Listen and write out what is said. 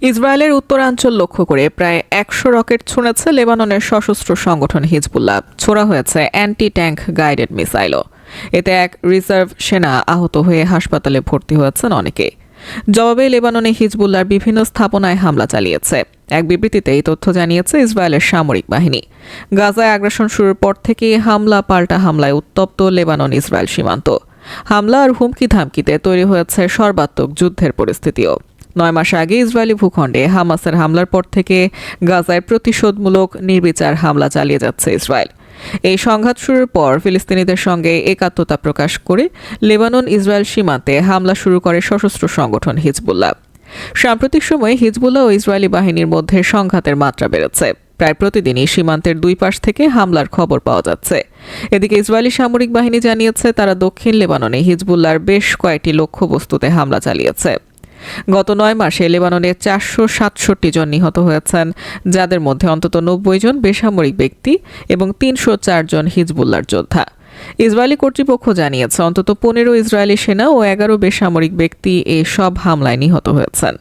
ইসরায়েলের উত্তরাঞ্চল লক্ষ্য করে প্রায় ১০০ রকেট ছুঁড়েছে লেবাননের সশস্ত্র সংগঠন হিজবুল্লাহ। ছোড়া হয়েছে অ্যান্টি ট্যাঙ্ক গাইডেড মিসাইলও। এতে এক রিজার্ভ সেনা আহত হয়ে হাসপাতালে ভর্তি হয়েছেন অনেকে। জবাবে লেবাননে হিজবুল্লাহর বিভিন্ন স্থাপনায় হামলা চালিয়েছে। এক বিবৃতিতে এই তথ্য জানিয়েছে ইসরায়েলের সামরিক বাহিনী। গাজায় আগ্রাসন শুরুর পর থেকে হামলা পাল্টা হামলায় উত্তপ্ত লেবানন ইসরায়েল সীমান্ত। হামলা আর হুমকি ধামকিতে তৈরি হয়েছে সর্বাত্মক যুদ্ধের পরিস্থিতিও। ৯ মাস আগে ইসরায়েলি ভূখণ্ডে হামাসের হামলার পর থেকে গাজায় প্রতিশোধমূলক নির্বিচার হামলা চালিয়ে যাচ্ছে ইসরায়েল। এই সংঘাত শুরুর পর ফিলিস্তিনিদের সঙ্গে একাত্মতা প্রকাশ করে লেবানন ইসরায়েল সীমান্তে হামলা শুরু করে সশস্ত্র সংগঠন হিজবুল্লাহ। সাম্প্রতিক সময়ে হিজবুল্লাহ ও ইসরায়েলি বাহিনীর মধ্যে সংঘাতের মাত্রা বেড়েছে। প্রায় প্রতিদিনই সীমান্তের দুই পাশ থেকে হামলার খবর পাওয়া যাচ্ছে। এদিকে ইসরায়েলি সামরিক বাহিনী জানিয়েছে তারা দক্ষিণ লেবাননে হিজবুল্লাহর বেশ কয়েকটি লক্ষ্যবস্তুতে হামলা চালিয়েছে। গত ৯ মাসে লেবাননে ৪৬৭ জন নিহত হয়েছেন, যাদের মধ্যে অন্তত ৯০ জন বেসামরিক ব্যক্তি এবং ৩০৪ জন হিজবুল্লাহর যোদ্ধা। ইসরায়েলি কর্তৃপক্ষ জানিয়েছে অন্তত ১৫ ইসরায়েলি সেনা ও ১১ বেসামরিক ব্যক্তি এই সব হামলায় নিহত হয়েছেন।